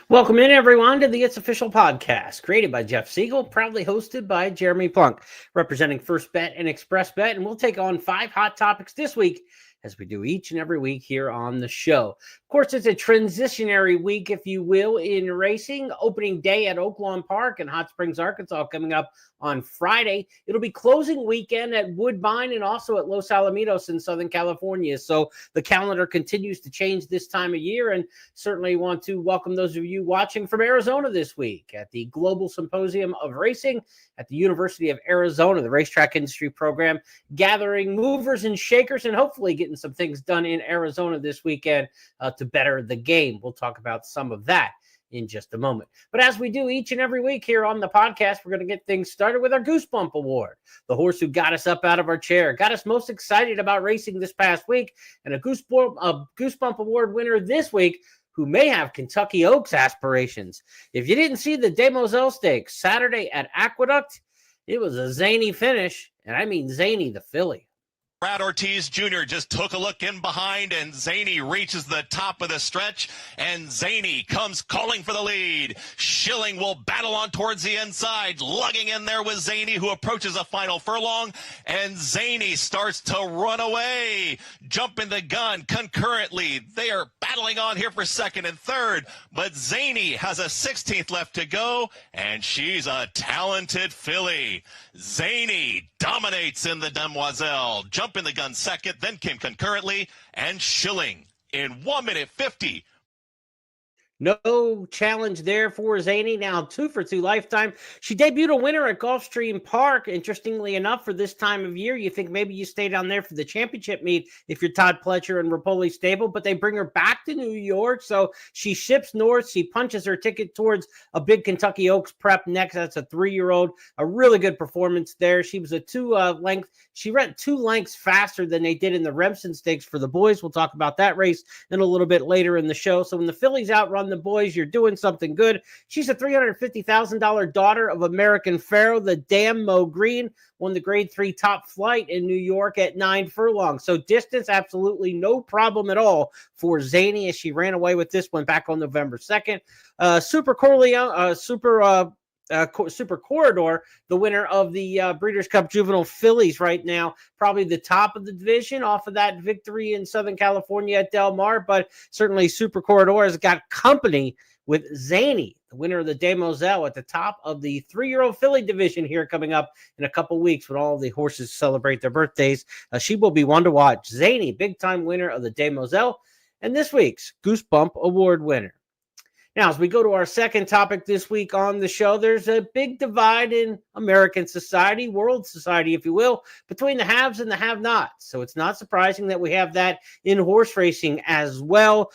Welcome in, everyone, to the It's Official podcast, created by Jeff Siegel, proudly hosted by Jeremy Plonk, representing First Bet and Express Bet. And we'll take on 5 hot topics this week, as we do each and every week here on the show. Of course, it's a transitionary week, if you will, in racing. Opening day at Oaklawn Park in Hot Springs, Arkansas, coming up on Friday. It'll be closing weekend at Woodbine and also at Los Alamitos in Southern California. So the calendar continues to change this time of year, and certainly want to welcome those of you watching from Arizona this week at the Global Symposium of Racing at the University of Arizona, the racetrack industry program, gathering movers and shakers and hopefully getting some things done in Arizona this weekend to better the game. We'll talk about some of that in just a moment. But as we do each and every week here on the podcast, we're going to get things started with our Goosebump Award, the horse who got us up out of our chair, got us most excited about racing this past week, and a Goosebump Award winner this week who may have Kentucky Oaks aspirations. If you didn't see the Remsen Stakes Saturday at Aqueduct, it was a zany finish, and I mean zany the filly. Brad Ortiz Jr. just took a look in behind, and Zany reaches the top of the stretch, and Zany comes calling for the lead. Schilling will battle on towards the inside, lugging in there with Zany, who approaches a final furlong, and Zany starts to run away. Jumping the gun concurrently. They are battling on here for second and third, but Zany has a 16th left to go, and she's a talented filly. Zany dominates in the Demoiselle. Jumping the gun second, then came concurrently, and Schilling in 1 minute 50. No challenge there for Zany. Now 2 for 2 lifetime. She debuted a winner at Gulfstream Park. Interestingly enough, for this time of year, you think maybe you stay down there for the championship meet if you're Todd Pletcher and Rapoli stable, but they bring her back to New York. So she ships north. She punches her ticket towards a big Kentucky Oaks prep next. That's a 3-year-old. A really good performance there. She was a 2-length. She ran 2 lengths faster than they did in the Remsen Stakes for the boys. We'll talk about that race in a little bit later in the show. So when the fillies outrun the boys, you're doing something good. She's a $350,000 daughter of American Pharaoh. The damn Mo Green won the grade 3 top flight in New York at 9 furlongs. So distance, absolutely no problem at all for Zany as she ran away with this one back on November 2nd. Super Corridor, the winner of the Breeders' Cup Juvenile Fillies right now, probably the top of the division off of that victory in Southern California at Del Mar, but certainly Super Corridor has got company with Zany, the winner of the Demoiselle, at the top of the 3-year-old filly division here coming up in a couple weeks when all the horses celebrate their birthdays. She will be one to watch. Zany, big-time winner of the Demoiselle, and this week's Goosebump Award winner. Now, as we go to our second topic this week on the show, there's a big divide in American society, world society, if you will, between the haves and the have-nots. So it's not surprising that we have that in horse racing as well.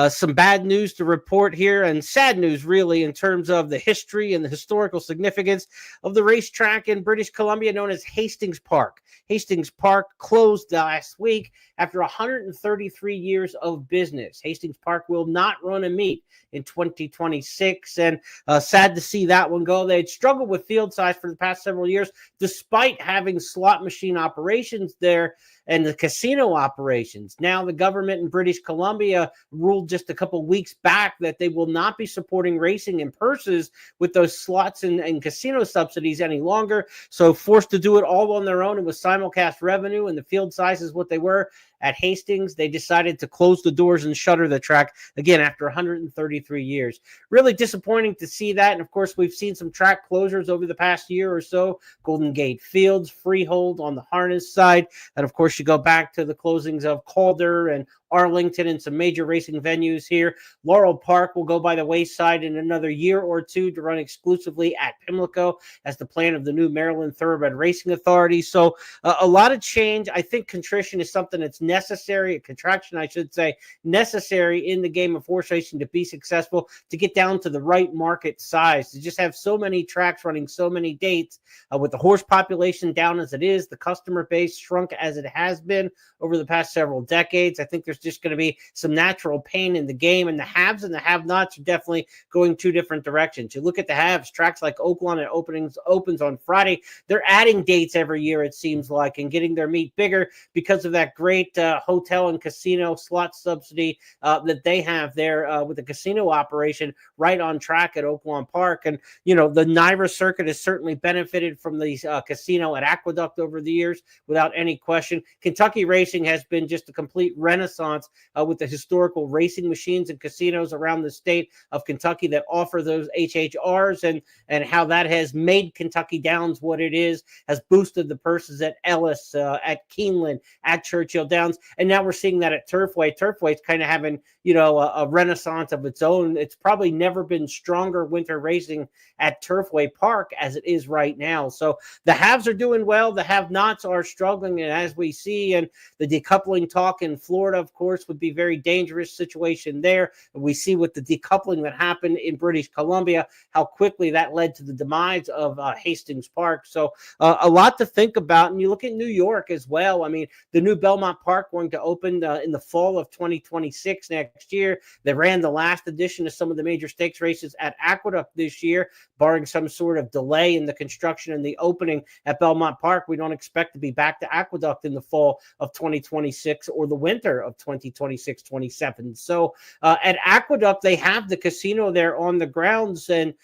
Some bad news to report here, and sad news, really, in terms of the history and the historical significance of the racetrack in British Columbia known as Hastings Park. Hastings Park closed last week after 133 years of business. Hastings Park will not run a meet in 2026, and sad to see that one go. They had struggled with field size for the past several years, despite having slot machine operations there and the casino operations. Now the government in British Columbia ruled just a couple weeks back that they will not be supporting racing in purses with those slots and casino subsidies any longer. So forced to do it all on their own and with simulcast revenue, and the field sizes what they were at Hastings, they decided to close the doors and shutter the track again after 133 years. Really disappointing to see that. And of course, we've seen some track closures over the past year or so. Golden Gate Fields, Freehold on the harness side. And of course, you go back to the closings of Calder and Arlington and some major racing venues here. Laurel Park will go by the wayside in another year or two to run exclusively at Pimlico as the plan of the new Maryland Thoroughbred Racing Authority. So a lot of change. I think contrition is something that's necessary, a contraction, I should say, necessary in the game of horse racing to be successful, to get down to the right market size, to just have so many tracks running so many dates with the horse population down as it is, the customer base shrunk as it has been over the past several decades. I think there's just going to be some natural pain in the game, and the haves and the have-nots are definitely going 2 different directions. You look at the haves, tracks like Oaklawn and opens on Friday, they're adding dates every year, it seems like, and getting their meet bigger because of that great hotel and casino slot subsidy that they have there with the casino operation right on track at Oaklawn Park. And, the NYRA circuit has certainly benefited from these casino at Aqueduct over the years without any question. Kentucky racing has been just a complete renaissance with the historical racing machines and casinos around the state of Kentucky that offer those HHRs, and how that has made Kentucky Downs what it is, has boosted the purses at Ellis, at Keeneland, at Churchill Downs. And now we're seeing that at Turfway. Turfway's kind of having, a renaissance of its own. It's probably never been stronger winter racing at Turfway Park as it is right now. So the haves are doing well. The have-nots are struggling. And as we see, and the decoupling talk in Florida, of course, would be very dangerous situation there. We see with the decoupling that happened in British Columbia, how quickly that led to the demise of Hastings Park. So a lot to think about. And you look at New York as well. I mean, the new Belmont Park going to open in the fall of 2026 next year. They ran the last edition of some of the major stakes races at Aqueduct this year, barring some sort of delay in the construction and the opening at Belmont Park. We don't expect to be back to Aqueduct in the fall of 2026 or the winter of 2026-27. So at Aqueduct, they have the casino there on the grounds, and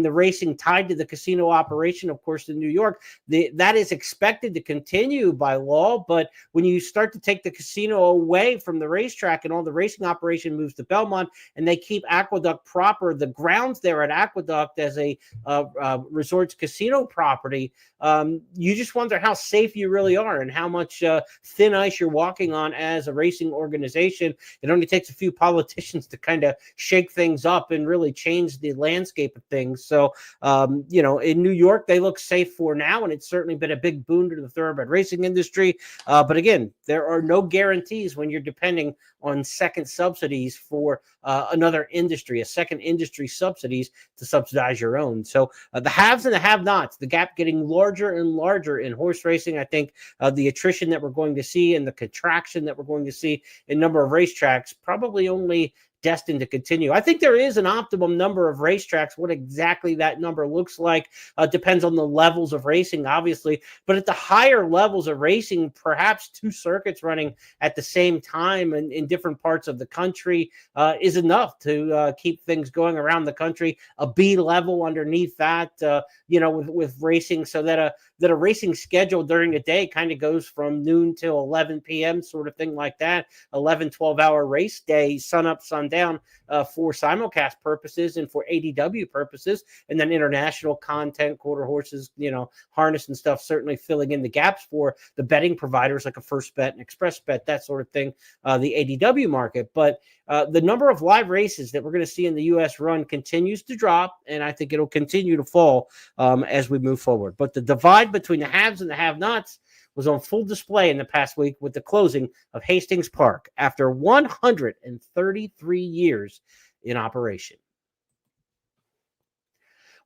the racing tied to the casino operation, of course, in New York. That is expected to continue by law, but when you start to take the casino away from the racetrack and all the racing operation moves to Belmont, and they keep Aqueduct proper, the grounds there at Aqueduct as a resorts casino property, you just wonder how safe you really are and how much thin ice you're walking on as a racing organization. It only takes a few politicians to kind of shake things up and really change the landscape of things. So, in New York, they look safe for now, and it's certainly been a big boon to the thoroughbred racing industry. But again, there are no guarantees when you're depending on second subsidies for another industry, a second industry subsidies to subsidize your own. So the haves and the have-nots, the gap getting larger and larger in horse racing. I think the attrition that we're going to see and the contraction that we're going to see in number of racetracks probably only destined to continue. I think there is an optimum number of racetracks. What exactly that number looks like depends on the levels of racing, obviously. But at the higher levels of racing, perhaps two circuits running at the same time and in different parts of the country is enough to keep things going around the country. A B level underneath that, with racing, so that a racing schedule during the day kind of goes from noon till 11 p.m., sort of thing like that. 11, 12-hour race day, sun up, sun down, for simulcast purposes and for ADW purposes, and then international content, quarter horses, harness and stuff, certainly filling in the gaps for the betting providers like a First Bet and Express Bet, that sort of thing, the ADW market. But the number of live races that we're going to see in the U.S. run continues to drop, and I think it'll continue to fall as we move forward. But the divide between the haves and the have-nots was on full display in the past week with the closing of Hastings Park after 133 years in operation.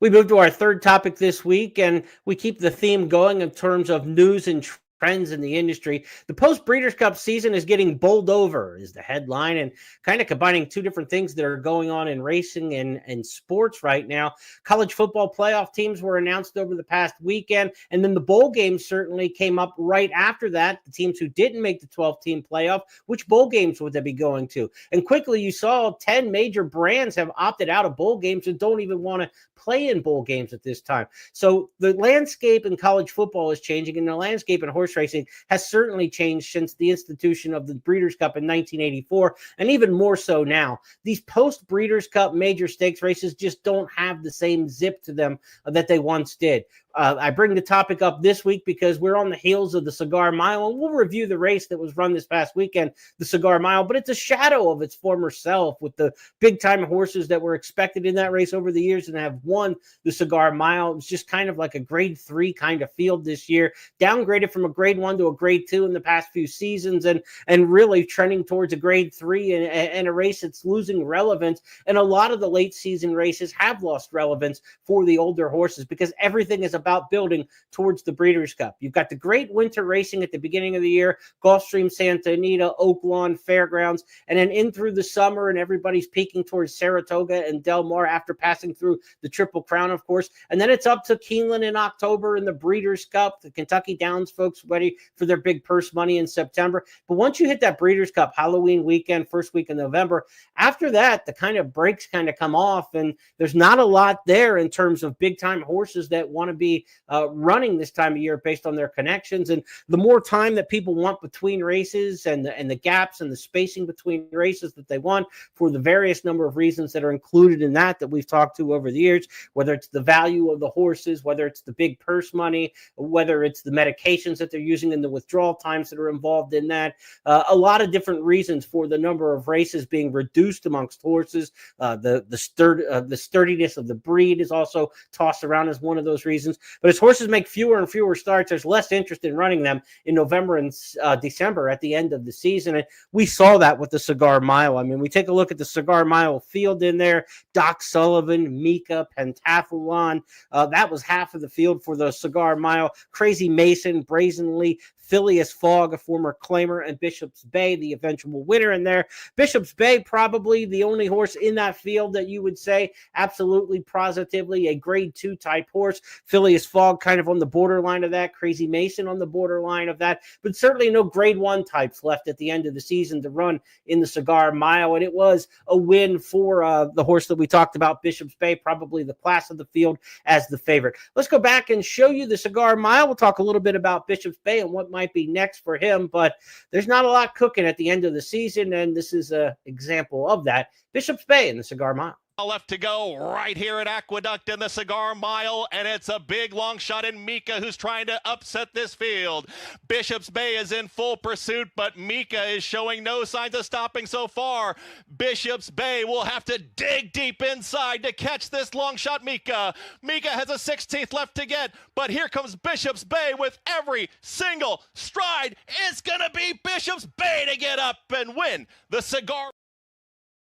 We move to our third topic this week, and we keep the theme going in terms of news and trends in the industry. The post-Breeders' Cup season is getting bowled over is the headline, and kind of combining two different things that are going on in racing and sports right now. College football playoff teams were announced over the past weekend, and then the bowl games certainly came up right after that. The teams who didn't make the 12-team playoff, which bowl games would they be going to? And quickly you saw 10 major brands have opted out of bowl games and don't even want to play in bowl games at this time. So the landscape in college football is changing, and the landscape in horse racing has certainly changed since the institution of the Breeders' Cup in 1984, and even more so now. These post-Breeders' Cup major stakes races just don't have the same zip to them that they once did. I bring the topic up this week because we're on the heels of the Cigar Mile, and we'll review the race that was run this past weekend, the Cigar Mile, but it's a shadow of its former self with the big-time horses that were expected in that race over the years and have won the Cigar Mile. It was just kind of like a grade 3 kind of field this year, downgraded from a grade 1 to a grade 2 in the past few seasons, and really trending towards a grade 3 and a race that's losing relevance. And a lot of the late season races have lost relevance for the older horses because everything is about building towards the Breeders' Cup. You've got the great winter racing at the beginning of the year, Gulfstream, Santa Anita, Oaklawn, Fairgrounds, and then in through the summer, and everybody's peaking towards Saratoga and Del Mar after passing through the Triple Crown, of course. And then it's up to Keeneland in October in the Breeders' Cup. The Kentucky Downs folks ready for their big purse money in September. But once you hit that Breeders' Cup, Halloween weekend, first week in November, after that, the kind of breaks kind of come off, and there's not a lot there in terms of big-time horses that want to be running this time of year based on their connections. And the more time that people want between races and the gaps and the spacing between races that they want for the various number of reasons that are included in that we've talked to over the years, whether it's the value of the horses, whether it's the big purse money, whether it's the medications that they're using and the withdrawal times that are involved in that, a lot of different reasons for the number of races being reduced amongst horses. The sturdiness of the breed is also tossed around as one of those reasons. But as horses make fewer and fewer starts, there's less interest in running them in November and December at the end of the season. And we saw that with the Cigar Mile. I mean, we take a look at the Cigar Mile field in there, Doc Sullivan, Mika, Pentathlon. That was half of the field for the Cigar Mile. Crazy Mason, Brazenly, Phileas Fogg, a former claimer, and Bishop's Bay, the eventual winner in there. Bishop's Bay, probably the only horse in that field that you would say absolutely positively a grade 2 type horse. Phileas Fogg kind of on the borderline of that. Crazy Mason on the borderline of that. But certainly no grade 1 types left at the end of the season to run in the Cigar Mile. And it was a win for the horse that we talked about, Bishop's Bay, probably the class of the field as the favorite. Let's go back and show you the Cigar Mile. We'll talk a little bit about Bishop's Bay and what might be next for him, but there's not a lot cooking at the end of the season, and this is an example of that. Bishop's Bay in the Cigar Mile. Left to go right here at Aqueduct in the Cigar Mile, and it's a big long shot in Mika who's trying to upset this field. Bishop's Bay is in full pursuit, but Mika is showing no signs of stopping so far. Bishop's Bay will have to dig deep inside to catch this long shot Mika. Mika has a 16th left to get, but here comes Bishop's Bay with every single stride. It's gonna be Bishop's Bay to get up and win the Cigar.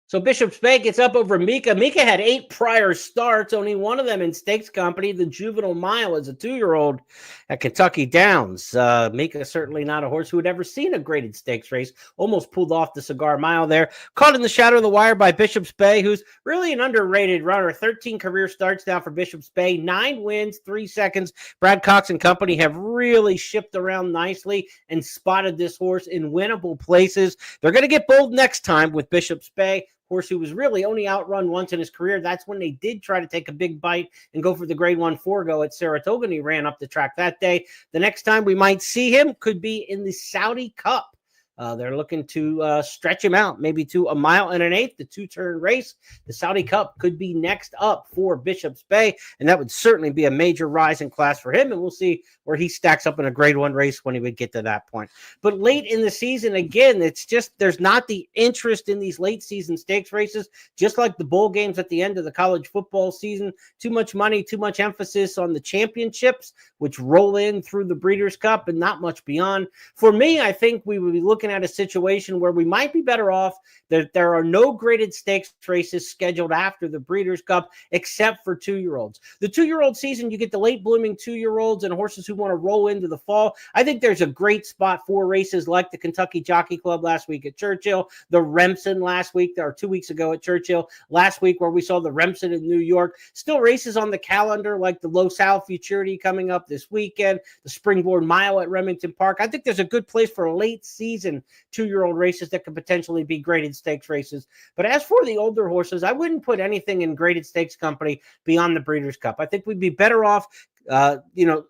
So Bishop's Bay gets up over Mika. Mika had 8 prior starts, only one of them in stakes company, the Juvenile Mile as a 2-year-old at Kentucky Downs. Mika certainly not a horse who had ever seen a graded stakes race. Almost pulled off the Cigar Mile there. Caught in the shadow of the wire by Bishop's Bay, who's really an underrated runner. 13 career starts now for Bishop's Bay. 9 wins, 3 seconds. Brad Cox and company have really shipped around nicely and spotted this horse in winnable places. They're going to get bold next time with Bishop's Bay. Horse who was really only outrun once in his career. That's when they did try to take a big bite and go for the grade 1 forego at Saratoga, and he ran up the track that day. The next time we might see him could be in the Saudi Cup. They're looking to stretch him out, maybe to 1 1/8, the 2-turn race. The Saudi Cup could be next up for Bishop's Bay, and that would certainly be a major rise in class for him, and we'll see where he stacks up in a grade 1 race when he would get to that point. But late in the season, again, it's just there's not the interest in these late season stakes races, just like the bowl games at the end of the college football season. Too much money, too much emphasis on the championships, which roll in through the Breeders' Cup and not much beyond. For me, I think we would be looking at a situation where we might be better off that there are no graded stakes races scheduled after the Breeders' Cup except for 2-year-olds. The 2-year-old season, you get the late blooming 2-year-olds and horses who want to roll into the fall. I think there's a great spot for races like the Kentucky Jockey Club last week at Churchill, the Remsen last week or 2 weeks ago at Churchill, last week where we saw the Remsen in New York. Still races on the calendar like the Los Al Futurity coming up this weekend, the Springboard Mile at Remington Park. I think there's a good place for late season 2-year-old races that could potentially be graded stakes races. But as for the older horses, I wouldn't put anything in graded stakes company beyond the Breeders' Cup. I think we'd be better off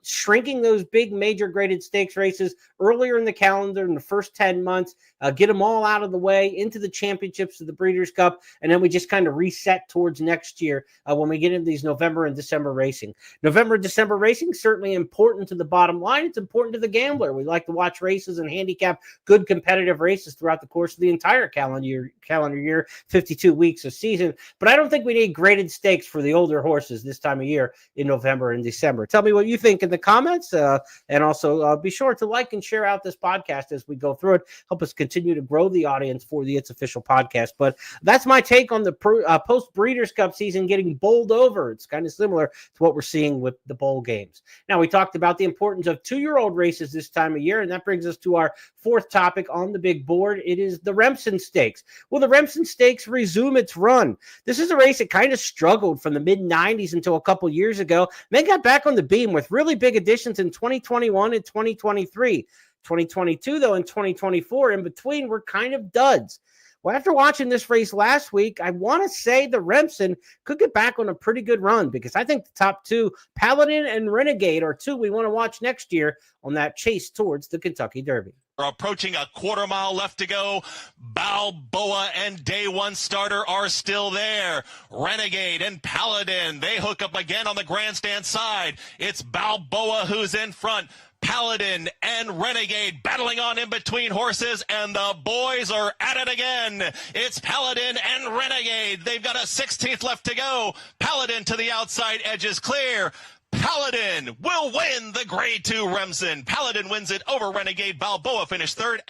shrinking those big major graded stakes races earlier in the calendar in the first 10 months, get them all out of the way into the championships of the Breeders' Cup, and then we just kind of reset towards next year when we get into these November and December racing. November and December racing certainly important to the bottom line. It's important to the gambler. We like to watch races and handicap good competitive races throughout the course of the entire calendar year, 52 weeks of season. But I don't think we need graded stakes for the older horses this time of year in November and December. over. Tell me what you think in the comments, and also be sure to like and share out this podcast as we go through it. Help us continue to grow the audience for the It's Official podcast. But that's my take on the post Breeders' Cup season getting bowled over. It's kind of similar to what we're seeing with the bowl games. Now, we talked about the importance of 2-year-old races this time of year, and that brings us to our fourth topic on the big board. It is the Remsen Stakes. Will the Remsen Stakes resume its run? This is a race that kind of struggled from the mid-90s until a couple years ago, then got back on the beam with really big additions in 2021 and 2023. 2022, though, and 2024 in between were kind of duds. Well, after watching this race last week, I want to say the Remsen could get back on a pretty good run because I think the top two, Paladin and Renegade, are two we want to watch next year on that chase towards the Kentucky Derby. We're approaching a quarter mile left to go. Balboa and Day One Starter are still there. Renegade and Paladin, they hook up again on the grandstand side. It's Balboa who's in front. Paladin and Renegade battling on in between horses, and the boys are at it again. It's Paladin and Renegade. They've got a 16th left to go. Paladin to the outside edge is clear. Paladin will win the Grade 2 Remsen. Paladin wins it over Renegade. Balboa finished third.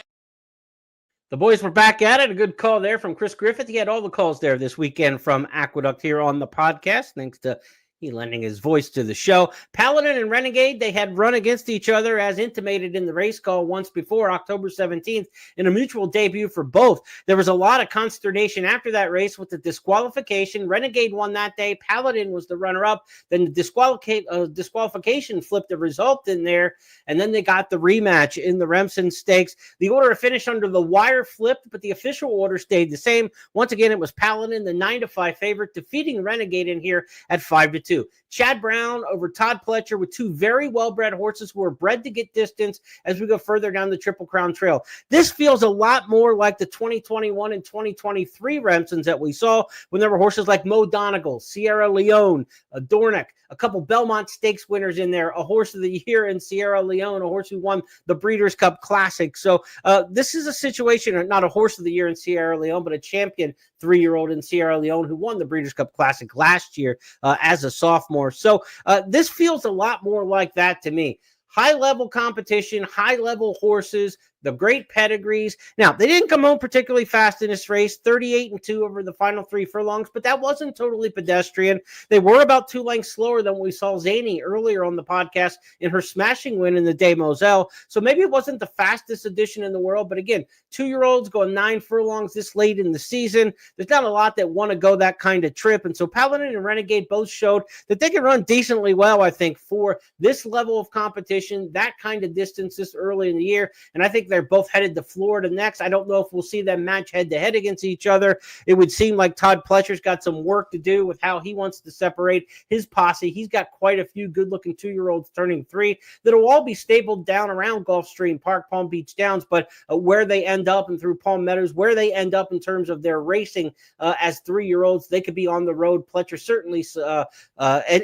The boys were back at it. A good call there from Chris Griffith. He had all the calls there this weekend from Aqueduct here on the podcast. Thanks to he lending his voice to the show. Paladin and Renegade, they had run against each other as intimated in the race call once before, October 17th, in a mutual debut for both. There was a lot of consternation after that race with the disqualification. Renegade won that day. Paladin was the runner-up. Then the disqualification flipped the result in there, and then they got the rematch in the Remsen Stakes. The order of finish under the wire flipped, but the official order stayed the same. Once again, it was Paladin, the 9-5 favorite, defeating Renegade in here at 5-2. Chad Brown over Todd Pletcher with two very well-bred horses who are bred to get distance as we go further down the Triple Crown Trail. This feels a lot more like the 2021 and 2023 Remsens that we saw when there were horses like Mo Donegal, Sierra Leone, Dornick, a couple Belmont Stakes winners in there, a horse of the year in Sierra Leone, a horse who won the Breeders' Cup Classic. So this is a situation, not a horse of the year in Sierra Leone, but a champion 3-year-old in Sierra Leone who won the Breeders' Cup Classic last year as a sophomore. So this feels a lot more like that to me. High-level competition, high-level horses, the great pedigrees. Now, they didn't come home particularly fast in this race, 38-2 over the final 3 furlongs, but that wasn't totally pedestrian. They were about 2 lengths slower than we saw Zany earlier on the podcast in her smashing win in the Des Moselle. So maybe it wasn't the fastest edition in the world, but again, 2-year-olds going 9 furlongs this late in the season. There's not a lot that want to go that kind of trip, and so Paladin and Renegade both showed that they can run decently well, I think, for this level of competition, that kind of distance this early in the year, and I think they're both headed to Florida next. I don't know if we'll see them match head-to-head against each other. It would seem like Todd Pletcher's got some work to do with how he wants to separate his posse. He's got quite a few good-looking 2-year-olds turning 3 that'll all be stabled down around Gulfstream Park, Palm Beach Downs, but where they end up and through Palm Meadows, where they end up in terms of their racing as 3-year-olds, they could be on the road. Pletcher certainly,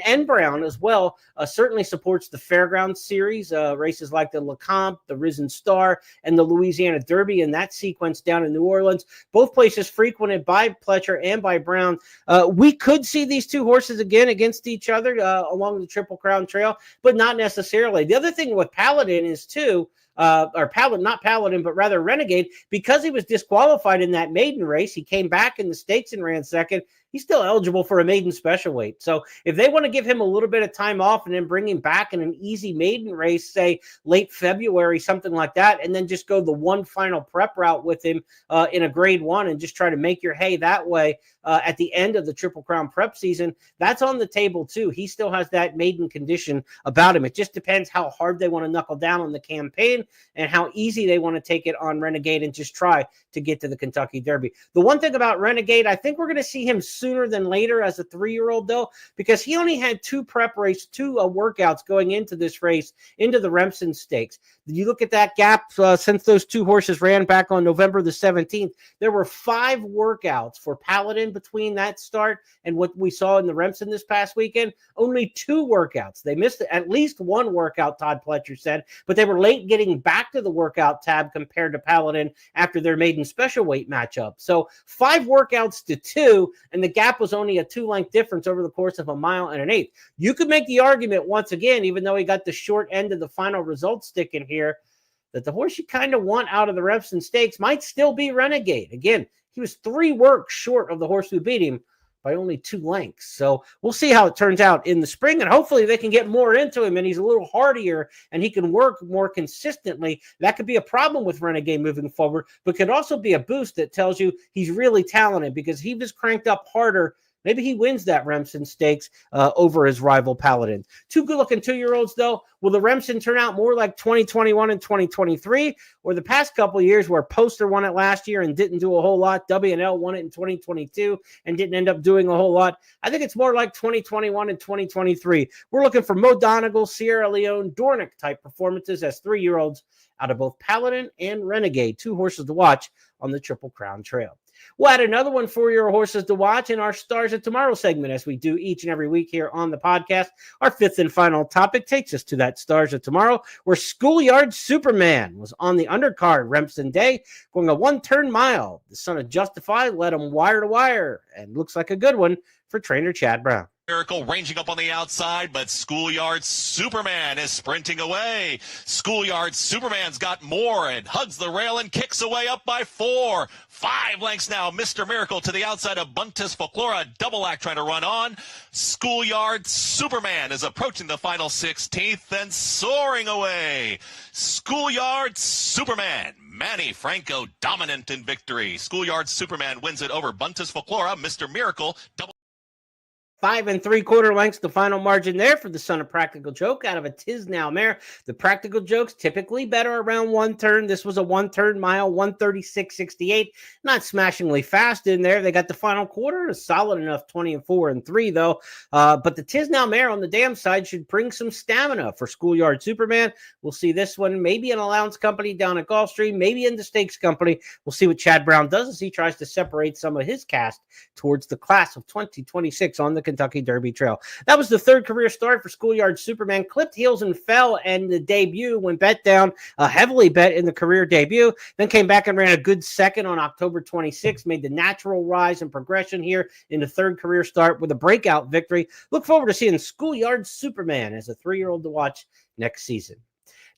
and Brown as well, certainly supports the Fairgrounds Series, races like the LeCompte, the Risen Star, and the Louisiana Derby in that sequence down in New Orleans, both places frequented by Pletcher and by Brown. We could see these two horses again against each other along the Triple Crown Trail, but not necessarily. The other thing with Paladin is too, not Paladin, but rather Renegade, because he was disqualified in that maiden race, he came back in the stakes and ran second. He's still eligible for a maiden special weight. So if they want to give him a little bit of time off and then bring him back in an easy maiden race, say late February, something like that, and then just go the one final prep route with him in a grade 1 and just try to make your hay that way at the end of the Triple Crown prep season, that's on the table too. He still has that maiden condition about him. It just depends how hard they want to knuckle down on the campaign and how easy they want to take it on Renegade and just try to get to the Kentucky Derby. The one thing about Renegade, I think we're going to see him sooner than later as a 3-year-old though, because he only had 2 workouts going into this race, into the Remsen Stakes. You look at that gap since those 2 horses ran back on November the 17th, there were 5 workouts for Paladin between that start and what we saw in the Remsen this past weekend. Only 2 workouts. They missed at least 1 workout, Todd Pletcher said, but they were late getting back to the workout tab compared to Paladin after their maiden special weight matchup. So 5 workouts to 2, and the gap was only a 2-length difference over the course of a mile and an eighth. You could make the argument once again, even though he got the short end of the final result stick in here, that the horse you kind of want out of the Remsen Stakes might still be Renegade. Again, he was 3 works short of the horse who beat him by only 2 lengths. So we'll see how it turns out in the spring, and hopefully they can get more into him and he's a little hardier and he can work more consistently. That could be a problem with Renegade moving forward, but could also be a boost that tells you he's really talented, because he was cranked up harder. Maybe he wins that Remsen Stakes over his rival Paladin. 2 good-looking 2-year-olds, though. Will the Remsen turn out more like 2021 and 2023, or the past couple of years where Poster won it last year and didn't do a whole lot? W&L won it in 2022 and didn't end up doing a whole lot. I think it's more like 2021 and 2023. We're looking for Mo Donegal, Sierra Leone, Dornick-type performances as 3-year-olds out of both Paladin and Renegade, 2 horses to watch on the Triple Crown Trail. We'll add another one for your horses to watch in our Stars of Tomorrow segment, as we do each and every week here on the podcast. Our 5th and final topic takes us to that Stars of Tomorrow, where Schoolyard Superman was on the undercard Remsen Day, going a 1-turn mile. The son of Justify led him wire to wire, and looks like a good one for trainer Chad Brown. Miracle ranging up on the outside, but Schoolyard Superman is sprinting away. Schoolyard Superman's got more and hugs the rail and kicks away up by 4. 5 lengths now. Mr. Miracle to the outside of Buntis Folklora. Double act trying to run on. Schoolyard Superman is approaching the final 16th and soaring away. Schoolyard Superman. Manny Franco dominant in victory. Schoolyard Superman wins it over Buntis Folklora. Mr. Miracle double 5 3/4 lengths, the final margin there for the son of Practical Joke out of a Tis Now mare. The Practical Jokes typically better around 1 turn. This was a 1-turn mile, 136.68. Not smashingly fast in there. They got the final quarter, a solid enough 20-4 and 3 though. But the Tis Now mare on the dam side should bring some stamina for Schoolyard Superman. We'll see this one maybe in Allowance Company down at Gulfstream, maybe in the Stakes Company. We'll see what Chad Brown does as he tries to separate some of his cast towards the class of 2026 on the Kentucky Derby Trail. That was the 3rd career start for Schoolyard Superman. Clipped heels and fell, and the debut when bet down, heavily bet in the career debut, then came back and ran a good second on October 26th, made the natural rise and progression here in the 3rd career start with a breakout victory. Look forward to seeing Schoolyard Superman as a 3-year-old to watch next season.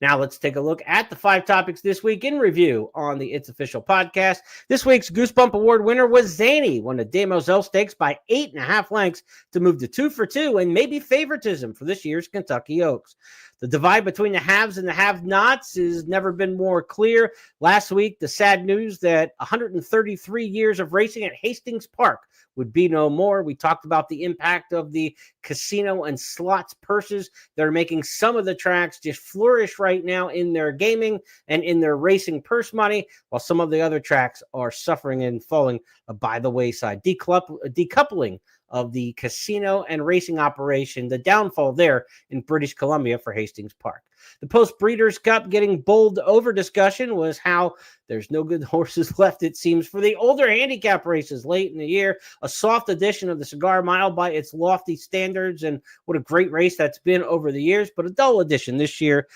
Now let's take a look at the 5 topics this week in review on the It's Official podcast. This week's Goosebump Award winner was Zany, won the Demoiselle Stakes by 8.5 lengths to move to 2 for 2 and maybe favoritism for this year's Kentucky Oaks. The divide between the haves and the have-nots has never been more clear. Last week, the sad news that 133 years of racing at Hastings Park would be no more. We talked about the impact of the casino and slots purses that are making some of the tracks just flourish right now in their gaming and in their racing purse money, while some of the other tracks are suffering and falling by the wayside. Decoupling of the casino and racing operation, the downfall there in British Columbia for Hastings Park. The Post-Breeders' Cup getting bowled over discussion was how there's no good horses left, it seems, for the older handicap races late in the year. A soft edition of the Cigar Mile by its lofty standards, and what a great race that's been over the years, but a dull edition this year,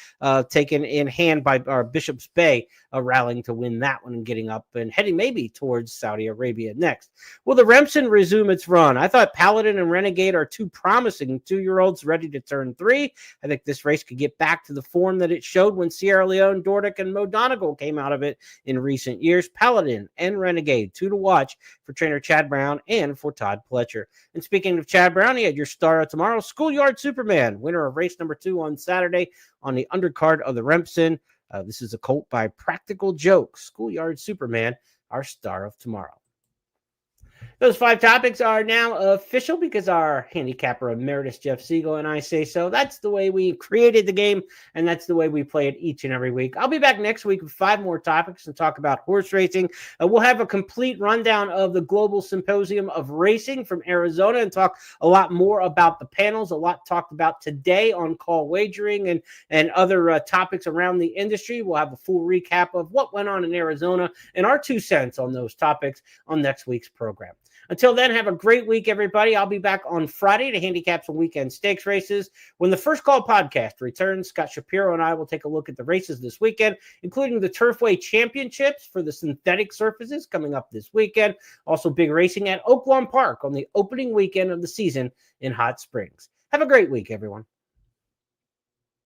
taken in hand by our Bishop's Bay, rallying to win that one and getting up and heading maybe towards Saudi Arabia next. Will the Remsen resume its run? I thought Paladin and Renegade are 2 promising 2-year-olds ready to turn 3. I think this race could get back to the form that it showed when Sierra Leone, Dornick, and Mo Donegal came out of it in recent years. Paladin and Renegade, 2 to watch for trainer Chad Brown and for Todd Pletcher. And speaking of Chad Brown, he had your star of tomorrow, Schoolyard Superman, winner of race number 2 on Saturday on the undercard of the Remsen. This is a colt by Practical Joke. Schoolyard Superman, our star of tomorrow. Those 5 topics are now official because our handicapper emeritus Jeff Siegel and I say so. That's the way we created the game, and that's the way we play it each and every week. I'll be back next week with 5 more topics and talk about horse racing. We'll have a complete rundown of the Global Symposium of Racing from Arizona and talk a lot more about the panels, a lot talked about today on call wagering and other topics around the industry. We'll have a full recap of what went on in Arizona and our 2 cents on those topics on next week's program. Until then, have a great week, everybody. I'll be back on Friday to handicap some weekend stakes races. When the First Call podcast returns, Scott Shapiro and I will take a look at the races this weekend, including the Turfway Championships for the synthetic surfaces coming up this weekend. Also, big racing at Oaklawn Park on the opening weekend of the season in Hot Springs. Have a great week, everyone.